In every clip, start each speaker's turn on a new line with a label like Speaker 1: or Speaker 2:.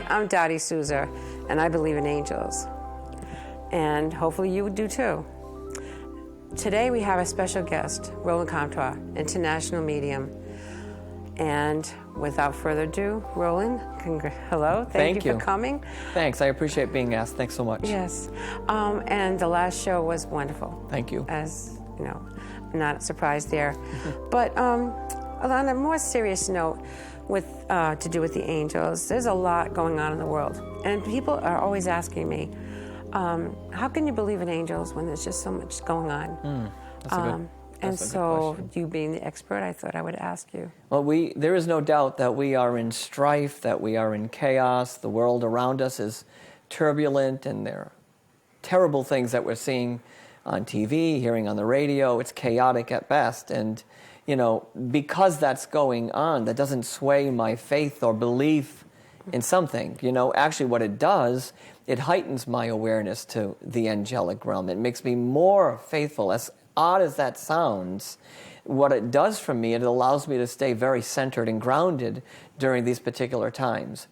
Speaker 1: I'm Dottie Souza, and I believe in angels. And hopefully you do too. Today we have a special guest, Roland Comtois, international medium. And without further ado, Roland, hello, thank you for coming.
Speaker 2: Thanks, I appreciate being asked. Thanks so much.
Speaker 1: Yes, and the last show was wonderful.
Speaker 2: Thank you.
Speaker 1: As you know, I'm not surprised there. But on a more serious note, to do with the angels, there's a lot going on in the world. And people are always asking me, how can you believe in angels when there's just so much going on?
Speaker 2: That's a good
Speaker 1: And so, you being the expert, I thought I would ask you.
Speaker 2: Well, there is no doubt that we are in strife, that we are in chaos. The world around us is turbulent, and there are terrible things that we're seeing on TV, hearing on the radio. It's chaotic at best. And, you know, because that's going on, that doesn't sway my faith or belief in something. You know, actually what it does, it heightens my awareness to the angelic realm. It makes me more faithful. As odd as that sounds, what it does for me, it allows me to stay very centered and grounded during these particular times.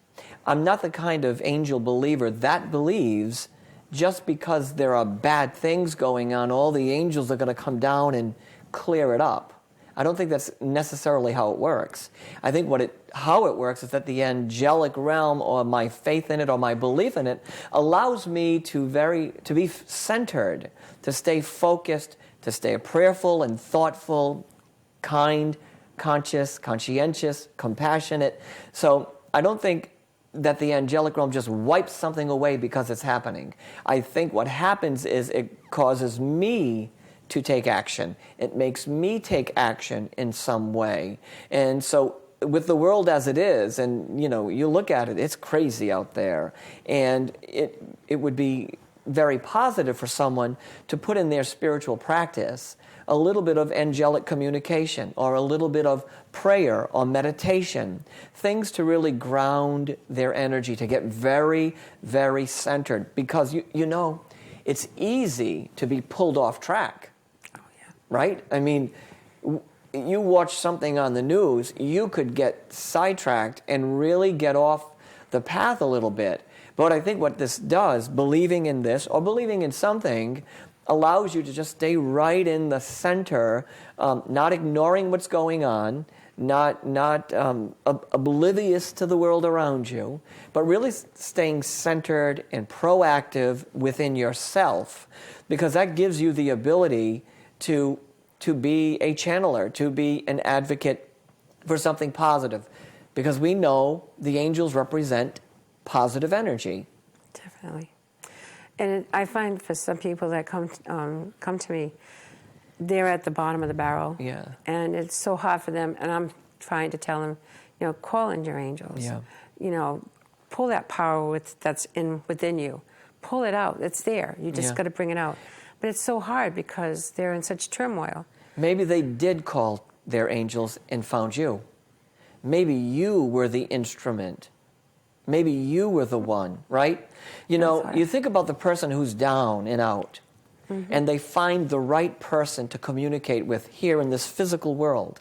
Speaker 2: I'm not the kind of angel believer that believes just because there are bad things going on, all the angels are going to come down and clear it up. I don't think that's necessarily how it works. I think how it works is that the angelic realm, or my faith in it, or my belief in it, allows me to be centered, to stay focused, to stay prayerful and thoughtful, kind, conscious, conscientious, compassionate. So I don't think that the angelic realm just wipes something away because it's happening. I think what happens is it causes me to take action. It makes me take action in some way. And so with the world as it is, and you know, you look at it, it's crazy out there. And it would be very positive for someone to put in their spiritual practice a little bit of angelic communication, or a little bit of prayer or meditation, things to really ground their energy, to get very, very centered. Because you know, it's easy to be pulled off track. Right? I mean, you watch something on the news, you could get sidetracked and really get off the path a little bit. But I think what this does, believing in this or believing in something, allows you to just stay right in the center, not ignoring what's going on, not oblivious to the world around you, but really staying centered and proactive within yourself, because that gives you the ability to be a channeler, to be an advocate for something positive, because we know the angels represent positive energy.
Speaker 1: Definitely. And I find for some people that come to me, they're at the bottom of the barrel.
Speaker 2: Yeah.
Speaker 1: And it's so hard for them, and I'm trying to tell them, you know, call in your angels.
Speaker 2: Yeah.
Speaker 1: You know, pull that power that's within you. Pull it out. It's there. You just got to bring it out. But it's so hard because they're in such turmoil. Maybe
Speaker 2: they did call their angels and found you. Maybe you were the instrument. Maybe you were the one, right? You know, you think about the person who's down and out, and they find the right person to communicate with here in this physical world.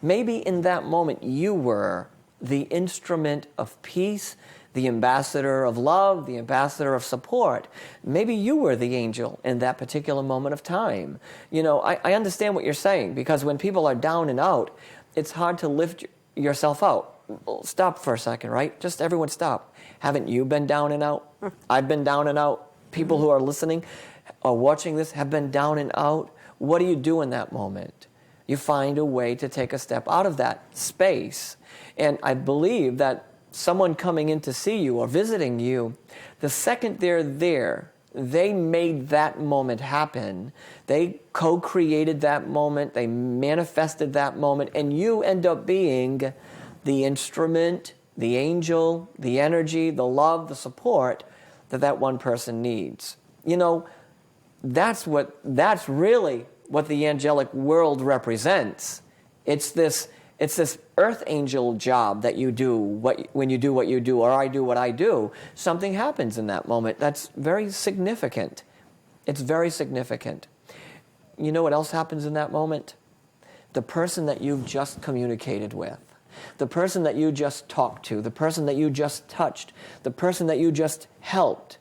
Speaker 2: Maybe in that moment you were the instrument of peace, the ambassador of love, the ambassador of support. Maybe you were the angel in that particular moment of time. You know, I understand what you're saying, because when people are down and out, it's hard to lift yourself out. Stop for a second, right? Just everyone stop. Haven't you been down and out? I've been down and out. People who are listening or watching this have been down and out. What do you do in that moment? You find a way to take a step out of that space. And I believe that someone coming in to see you or visiting you, the second they're there, they made that moment happen. They co-created that moment. They manifested that moment. And you end up being the instrument, the angel, the energy, the love, the support that one person needs. You know, that's really what the angelic world represents. It's this earth angel job that you do when you do what you do, or I do what I do. Something happens in that moment that's very significant. It's very significant. You know what else happens in that moment? The person that you've just communicated with, the person that you just talked to, the person that you just touched, the person that you just helped,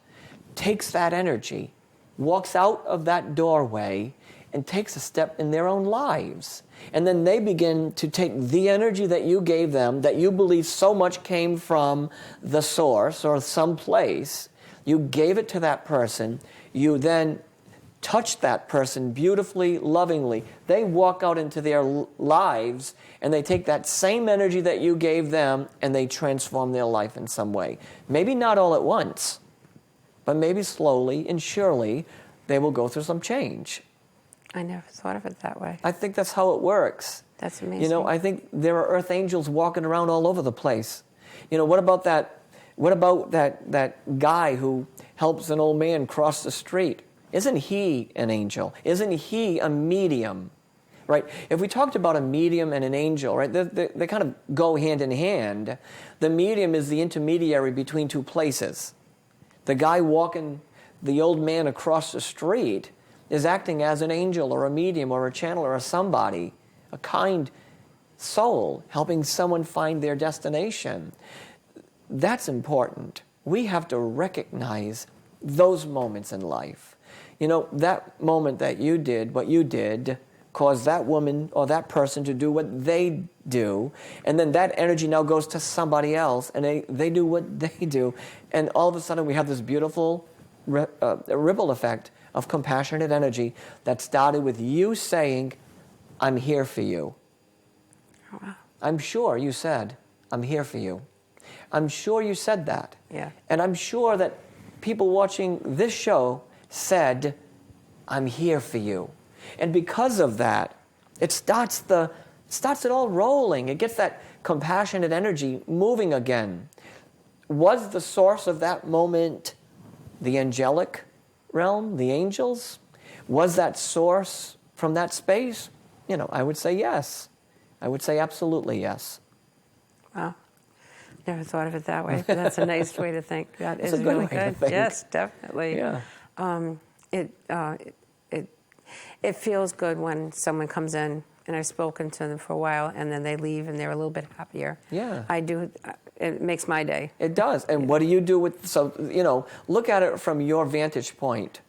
Speaker 2: takes that energy, walks out of that doorway, and takes a step in their own lives. And then they begin to take the energy that you gave them, that you believe so much came from the source or some place, you gave it to that person, you then touch that person beautifully, lovingly. They walk out into their lives and they take that same energy that you gave them and they transform their life in some way. Maybe not all at once, but maybe slowly and surely they will go through some change.
Speaker 1: I never thought of it that way.
Speaker 2: I think that's how it works.
Speaker 1: That's amazing.
Speaker 2: You know, I think there are earth angels walking around all over the place. You know, what about that guy who helps an old man cross the street? Isn't he an angel? Isn't he a medium? Right? If we talked about a medium and an angel, right, they kind of go hand in hand. The medium is the intermediary between two places. The guy walking the old man across the street is acting as an angel or a medium or a channel or a somebody, a kind soul, helping someone find their destination. That's important. We have to recognize those moments in life. You know, that moment that you did, what you did, caused that woman or that person to do what they do, and then that energy now goes to somebody else, and they do what they do, and all of a sudden we have this beautiful ripple effect of compassionate energy that started with you saying, I'm here for you.
Speaker 1: Oh, wow.
Speaker 2: I'm sure you said, I'm here for you. I'm sure you said that.
Speaker 1: Yeah.
Speaker 2: And I'm sure that people watching this show said, I'm here for you. And because of that, it starts it all rolling. It gets that compassionate energy moving again. Was the source of that moment the angelic realm, the angels? Was that source from that space? You know, I would say yes. I would say absolutely yes.
Speaker 1: Wow. Never thought of it that way, but that's a nice way to think. That
Speaker 2: It's
Speaker 1: is
Speaker 2: a good
Speaker 1: really
Speaker 2: way to
Speaker 1: good.
Speaker 2: think.
Speaker 1: Yes, definitely.
Speaker 2: Yeah.
Speaker 1: It feels good when someone comes in and I've spoken to them for a while and then they leave and they're a little bit happier.
Speaker 2: Yeah.
Speaker 1: I do. It makes my day.
Speaker 2: It does. And what do you do with, so, you know, look at it from your vantage point.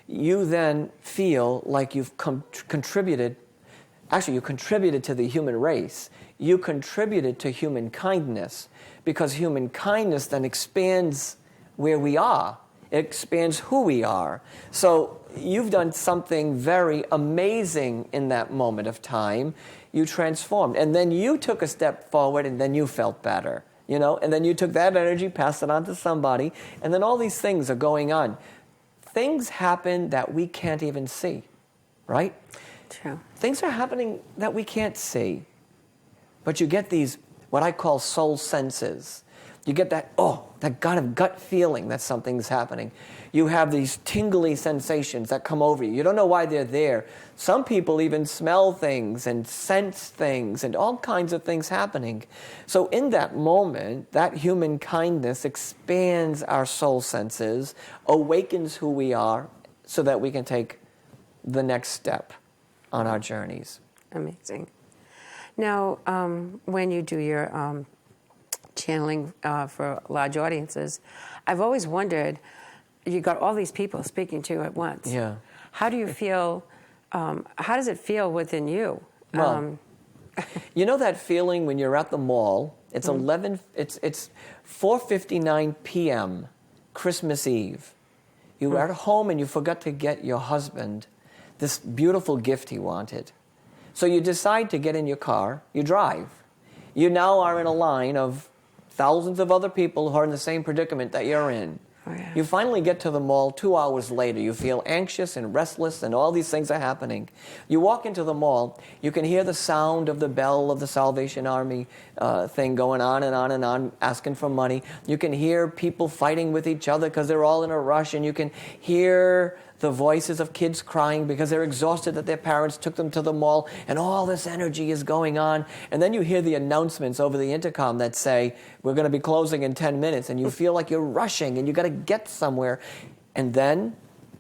Speaker 2: You then feel like you've contributed, actually you contributed to the human race. You contributed to human kindness, because human kindness then expands where we are. It expands who we are. So you've done something very amazing in that moment of time. You transformed. And then you took a step forward and then you felt better. You know, and then you took that energy, passed it on to somebody, and then all these things are going on. Things happen that we can't even see, right?
Speaker 1: True.
Speaker 2: Things are happening that we can't see. But you get these, what I call soul senses. You get that, that kind of gut feeling that something's happening. You have these tingly sensations that come over you. You don't know why they're there. Some people even smell things and sense things and all kinds of things happening. So in that moment, that human kindness expands our soul senses, awakens who we are so that we can take the next step on our journeys.
Speaker 1: Amazing. Now, when you do your channeling for large audiences, I've always wondered, you got all these people speaking to you at once.
Speaker 2: Yeah.
Speaker 1: How do you feel, how does it feel within you?
Speaker 2: Well, you know that feeling when you're at the mall, it's it's 4:59 p.m., Christmas Eve. You are at home and you forgot to get your husband this beautiful gift he wanted. So you decide to get in your car, you drive. You now are in a line of thousands of other people who are in the same predicament that you're in.
Speaker 1: Oh, yeah.
Speaker 2: You finally get to the mall 2 hours later. You feel anxious and restless and all these things are happening. You walk into the mall. You can hear the sound of the bell of the Salvation Army thing going on and on and on, asking for money. You can hear people fighting with each other because they're all in a rush, and you can hear the voices of kids crying because they're exhausted that their parents took them to the mall, and all this energy is going on. And then you hear the announcements over the intercom that say, we're going to be closing in 10 minutes, and you feel like you're rushing and you got to get somewhere. And then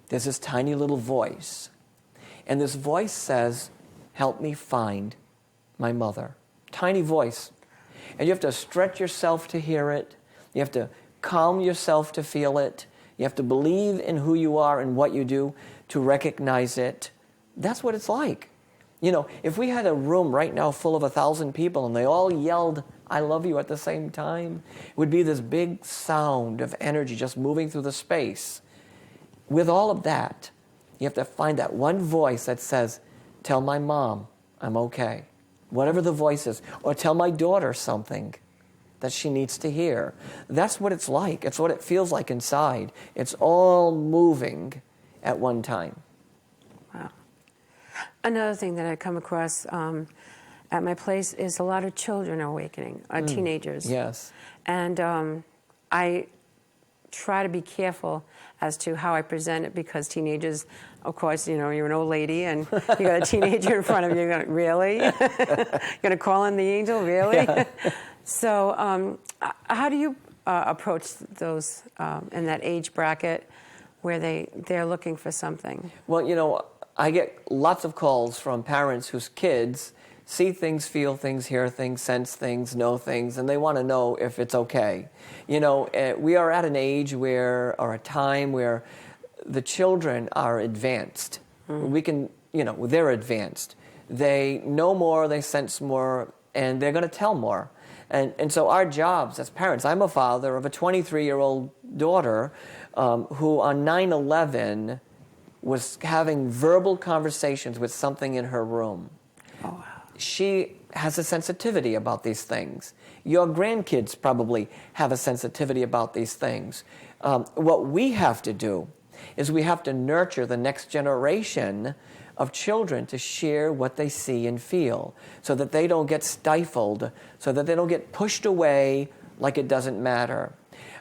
Speaker 2: there's this tiny little voice. And this voice says, help me find my mother. Tiny voice. And you have to stretch yourself to hear it. You have to calm yourself to feel it. You have to believe in who you are and what you do to recognize it. That's what it's like. You know, if we had a room right now full of 1,000 people and they all yelled, "I love you" at the same time, it would be this big sound of energy just moving through the space. With all of that, you have to find that one voice that says, "Tell my mom I'm okay." Whatever the voice is. Or tell my daughter something that she needs to hear. That's what it's like. It's what it feels like inside. It's all moving at one time.
Speaker 1: Wow. Another thing that I come across at my place is a lot of children are awakening, teenagers.
Speaker 2: Yes.
Speaker 1: And I try to be careful as to how I present it, because teenagers, of course, you know, you're an old lady and you got a teenager in front of you. You're going, really? You're going to call in the angel? Really?
Speaker 2: Yeah.
Speaker 1: So how do you approach those in that age bracket where they're looking for something?
Speaker 2: Well, you know, I get lots of calls from parents whose kids see things, feel things, hear things, sense things, know things, and they want to know if it's okay. You know, we are at an age where, or a time where the children are advanced. We can, you know, they're advanced. They know more, they sense more, and they're going to tell more. And so our jobs as parents, I'm a father of a 23-year-old daughter who on 9/11 was having verbal conversations with something in her room.
Speaker 1: Oh, wow.
Speaker 2: She has a sensitivity about these things. Your grandkids probably have a sensitivity about these things. What we have to do is we have to nurture the next generation of children to share what they see and feel, so that they don't get stifled, so that they don't get pushed away like it doesn't matter.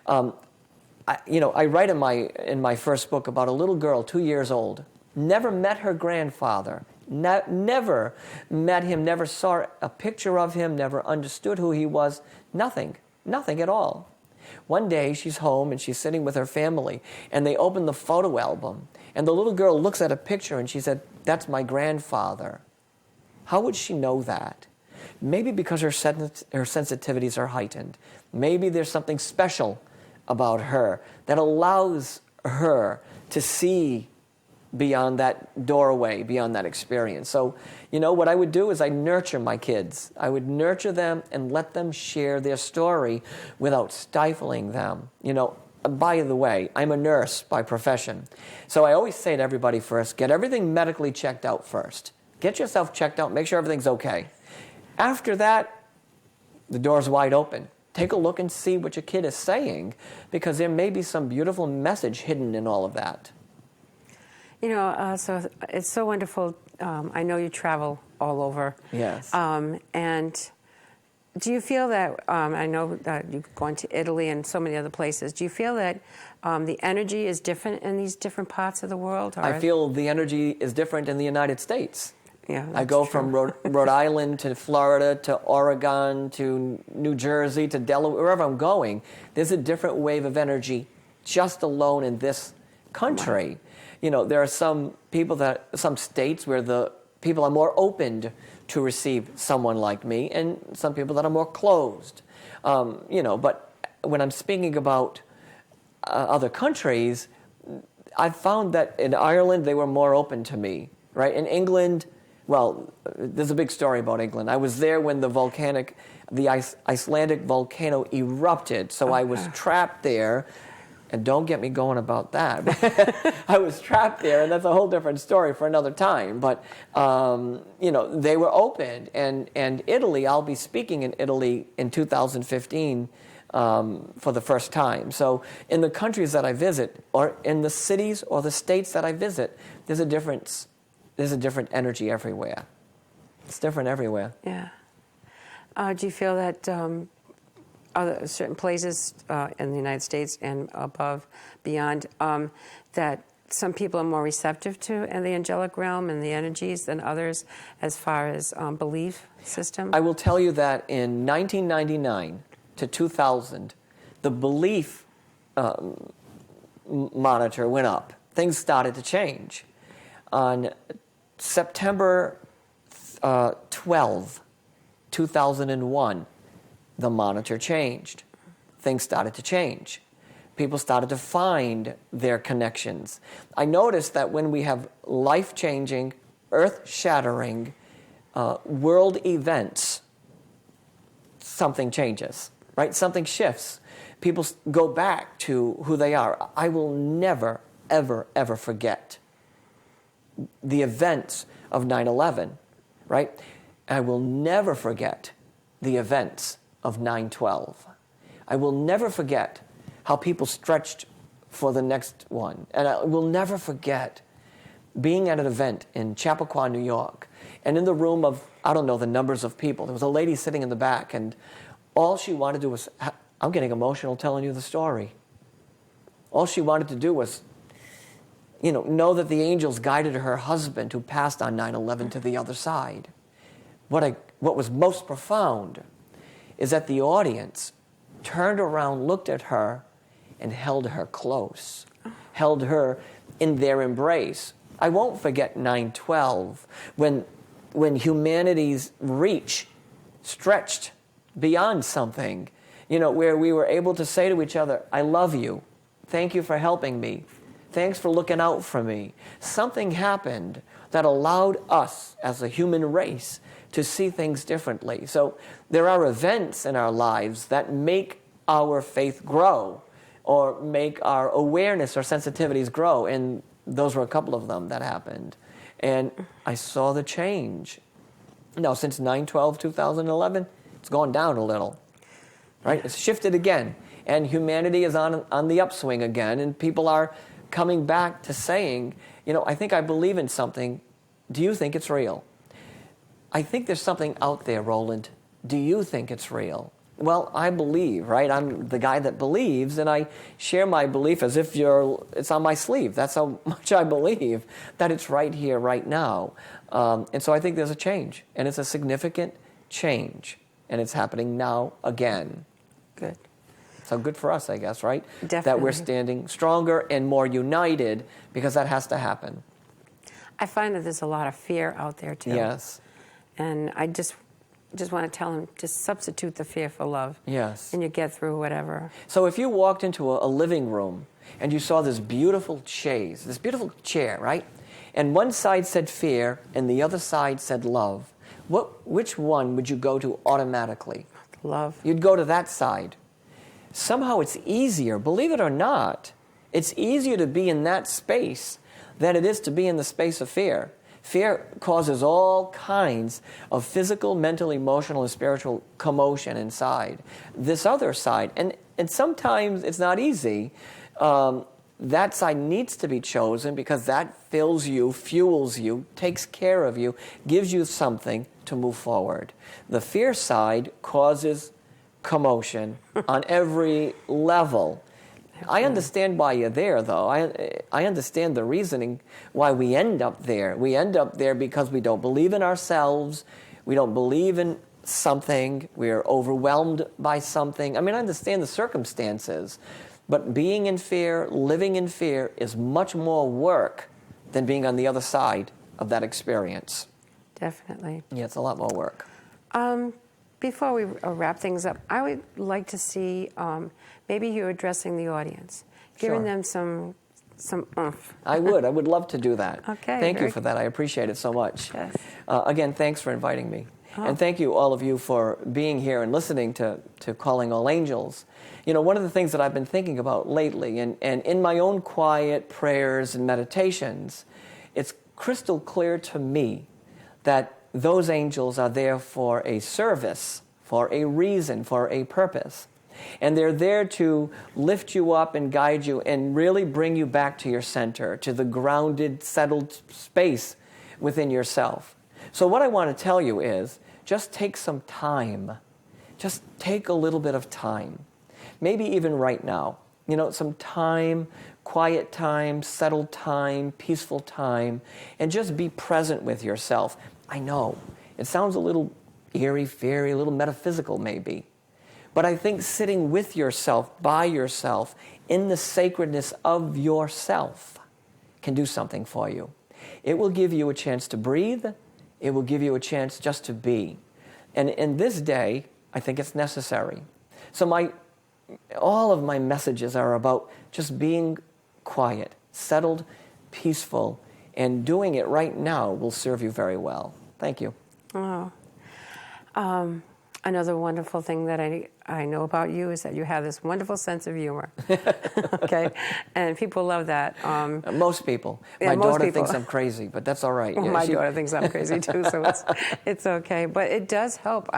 Speaker 2: I write in my first book about a little girl, 2 years old, never met her grandfather, never met him, never saw a picture of him, never understood who he was, nothing at all. One day she's home and she's sitting with her family and they open the photo album and the little girl looks at a picture and she said, "That's my grandfather." How would she know that? Maybe because her sensitivities are heightened. Maybe there's something special about her that allows her to see beyond that doorway, beyond that experience. So, you know, what I would do is I nurture my kids. I would nurture them and let them share their story without stifling them. You know, by the way, I'm a nurse by profession. So I always say to everybody first, get everything medically checked out first. Get yourself checked out, make sure everything's okay. After that, the door's wide open. Take a look and see what your kid is saying, because there may be some beautiful message hidden in all of that.
Speaker 1: You know, so it's so wonderful. I know you travel all over.
Speaker 2: Yes.
Speaker 1: And do you feel that, I know that you've gone to Italy and so many other places, do you feel that the energy is different in these different parts of the world? Or?
Speaker 2: I feel the energy is different in the United States.
Speaker 1: Yeah,
Speaker 2: I go from Rhode Island to Florida to Oregon to New Jersey to Delaware, wherever I'm going, there's a different wave of energy just alone in this country. Wow. You know, there are some states where the people are more open to receive someone like me, and some people that are more closed. You know, but when I'm speaking about other countries, I've found that in Ireland they were more open to me. Right? In England, well, there's a big story about England. I was there when the Icelandic volcano erupted, so I was trapped there. And don't get me going about that. I was trapped there, and that's a whole different story for another time. But, you know, they were open. And Italy, I'll be speaking in Italy in 2015 for the first time. So in the countries that I visit, or in the cities or the states that I visit, there's a difference. There's a different energy everywhere. It's different everywhere.
Speaker 1: Yeah. Do you feel that other certain places in the United States and above, beyond, that some people are more receptive to in the angelic realm and the energies than others as far as belief system?
Speaker 2: I will tell you that in 1999 to 2000, the belief monitor went up. Things started to change. On September 12, 2001, the monitor changed. Things started to change. People started to find their connections. I noticed that when we have life-changing, earth-shattering world events, something changes, right? Something shifts. People go back to who they are. I will never, ever, ever forget the events of 9/11, right? I will never forget the events of 9/12. I will never forget how people stretched for the next one. And I will never forget being at an event in Chappaqua, New York, and in the room of, I don't know the numbers of people, there was a lady sitting in the back, and all she wanted to do was, I'm getting emotional telling you the story. All she wanted to do was, know that the angels guided her husband who passed on 9/11 to the other side. What was most profound is that the audience turned around, looked at her, and held her close, held her in their embrace. I won't forget 9/12, when humanity's reach stretched beyond something, where we were able to say to each other, I love you, thank you for helping me, thanks for looking out for me. Something happened that allowed us as a human race to see things differently. So there are events in our lives that make our faith grow or make our awareness or sensitivities grow, and those were a couple of them that happened. And I saw the change. Now, since 9/12/2011, it's gone down a little, right? It's shifted again, and humanity is on the upswing again, and people are coming back to saying, I think I believe in something. Do you think it's real? I think there's something out there, Roland. Do you think it's real? Well, I believe, right? I'm the guy that believes, and I share my belief as if it's on my sleeve. That's how much I believe that it's right here, right now. And so I think there's a change, and it's a significant change, and it's happening now again.
Speaker 1: Good.
Speaker 2: So good for us, I guess, right?
Speaker 1: Definitely.
Speaker 2: That we're standing stronger and more united, because that has to happen.
Speaker 1: I find that there's a lot of fear out there, too.
Speaker 2: Yes.
Speaker 1: And I just want to tell them, just substitute the fear for love.
Speaker 2: Yes.
Speaker 1: And you get through whatever.
Speaker 2: So if you walked into a living room and you saw this beautiful chair, right? And one side said fear and the other side said love, which one would you go to automatically?
Speaker 1: Love.
Speaker 2: You'd go to that side. Somehow it's easier, believe it or not, it's easier to be in that space than it is to be in the space of fear. Fear causes all kinds of physical, mental, emotional, and spiritual commotion inside. This other side, and sometimes it's not easy, that side needs to be chosen because that fills you, fuels you, takes care of you, gives you something to move forward. The fear side causes commotion on every level. I understand why you're there, though. I understand the reasoning why we end up there. We end up there because we don't believe in ourselves. We don't believe in something. We're overwhelmed by something. I mean, I understand the circumstances, but being in fear, living in fear, is much more work than being on the other side of that experience.
Speaker 1: Definitely.
Speaker 2: Yeah, it's a lot more work.
Speaker 1: Before we wrap things up, I would like to see maybe you addressing the audience, giving
Speaker 2: Sure.
Speaker 1: them some oomph.
Speaker 2: I would love to do that.
Speaker 1: Okay,
Speaker 2: Thank you
Speaker 1: very
Speaker 2: for that. I appreciate it so much.
Speaker 1: Yes.
Speaker 2: Again, thanks for inviting me.
Speaker 1: Oh.
Speaker 2: And thank you, all of you, for being here and listening to Calling All Angels. One of the things that I've been thinking about lately, and in my own quiet prayers and meditations, it's crystal clear to me that those angels are there for a service, for a reason, for a purpose. And they're there to lift you up and guide you and really bring you back to your center, to the grounded, settled space within yourself. So what I want to tell you is, just take some time. Just take a little bit of time. Maybe even right now. Some time, quiet time, settled time, peaceful time, and just be present with yourself. I know, it sounds a little eerie, fairy, a little metaphysical maybe. But I think sitting with yourself, by yourself, in the sacredness of yourself can do something for you. It will give you a chance to breathe. It will give you a chance just to be. And in this day, I think it's necessary. So all of my messages are about just being quiet, settled, peaceful, and doing it right now will serve you very well. Thank you.
Speaker 1: Oh. Another wonderful thing that I know about you is that you have this wonderful sense of humor. Okay? And people love that.
Speaker 2: Most people.
Speaker 1: Yeah,
Speaker 2: My
Speaker 1: most
Speaker 2: daughter
Speaker 1: people.
Speaker 2: thinks I'm crazy, but that's all right.
Speaker 1: Well,
Speaker 2: Yeah,
Speaker 1: my daughter thinks I'm crazy too, so it's okay. But it does help.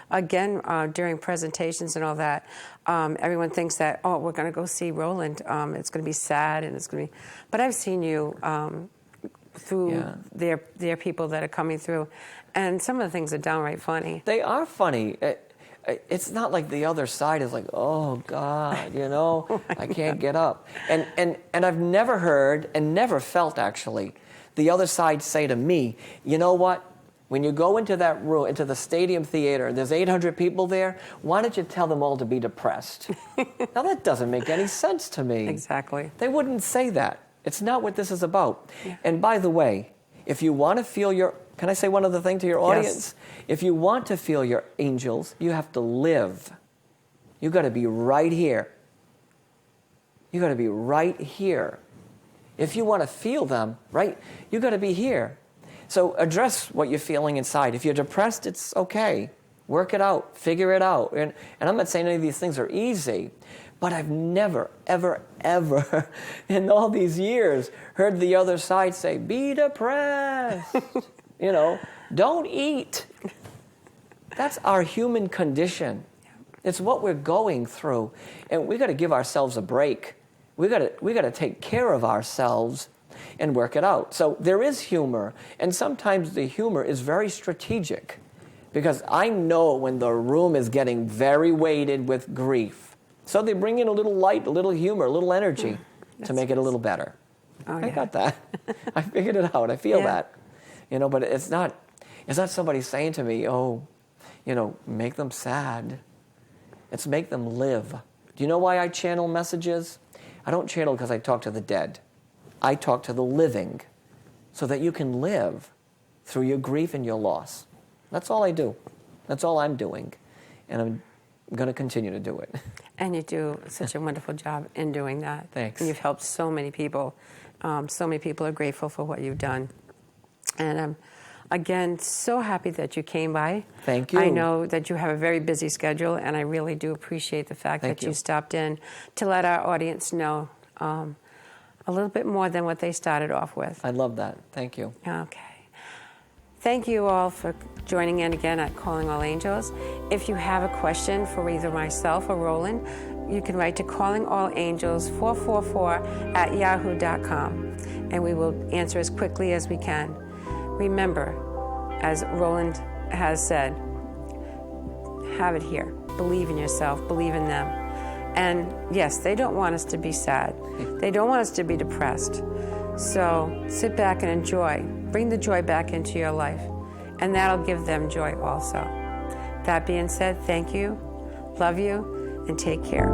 Speaker 1: Again, during presentations and all that, everyone thinks that, oh, we're going to go see Roland. It's going to be sad, and it's going to be. But I've seen you through their people that are coming through, and some of the things are downright funny.
Speaker 2: They are funny. It's not like the other side is like, oh God, I can't get up. And I've never heard and never felt actually the other side say to me, you know what? When you go into that room, into the stadium theater, and there's 800 people there, why don't you tell them all to be depressed? Now that doesn't make any sense to me.
Speaker 1: Exactly.
Speaker 2: They wouldn't say that. It's not what this is about.
Speaker 1: Yeah.
Speaker 2: And by the way, if you want to feel can I say one other thing to your audience?
Speaker 1: Yes.
Speaker 2: If you want to feel your angels, you have to live. You got to be right here. You got to be right here. If you want to feel them, right, you got to be here. So address what you're feeling inside. If you're depressed, it's okay. Work it out. Figure it out. And I'm not saying any of these things are easy, but I've never, ever, ever in all these years heard the other side say, be depressed. Don't eat. That's our human condition. It's what we're going through. And we got to give ourselves a break. We got to take care of ourselves and work it out. So there is humor, and sometimes the humor is very strategic, because I know when the room is getting very weighted with grief. So they bring in a little light, a little humor, a little energy to make it a little better.
Speaker 1: Oh,
Speaker 2: I got that. I figured it out. I feel that. But it's not somebody saying to me, make them sad. It's make them live. Do you know why I channel messages? I don't channel because I talk to the dead. I talk to the living so that you can live through your grief and your loss. That's all I do. That's all I'm doing. And I'm going to continue to do it.
Speaker 1: And you do such a wonderful job in doing that.
Speaker 2: Thanks.
Speaker 1: And you've helped so many people. So many people are grateful for what you've done. And I'm, again, so happy that you came by.
Speaker 2: Thank you.
Speaker 1: I know that you have a very busy schedule, and I really do appreciate the fact that you stopped in to let our audience know a little bit more than what they started off with.
Speaker 2: I love that. Thank you.
Speaker 1: Okay. Thank you all for joining in again at Calling All Angels. If you have a question for either myself or Roland, you can write to callingallangels444@yahoo.com, and we will answer as quickly as we can. Remember, as Roland has said, have it here. Believe in yourself. Believe in them. And yes, they don't want us to be sad. They don't want us to be depressed. So sit back and enjoy. Bring the joy back into your life, and that'll give them joy also. That being said, thank you, love you, and take care.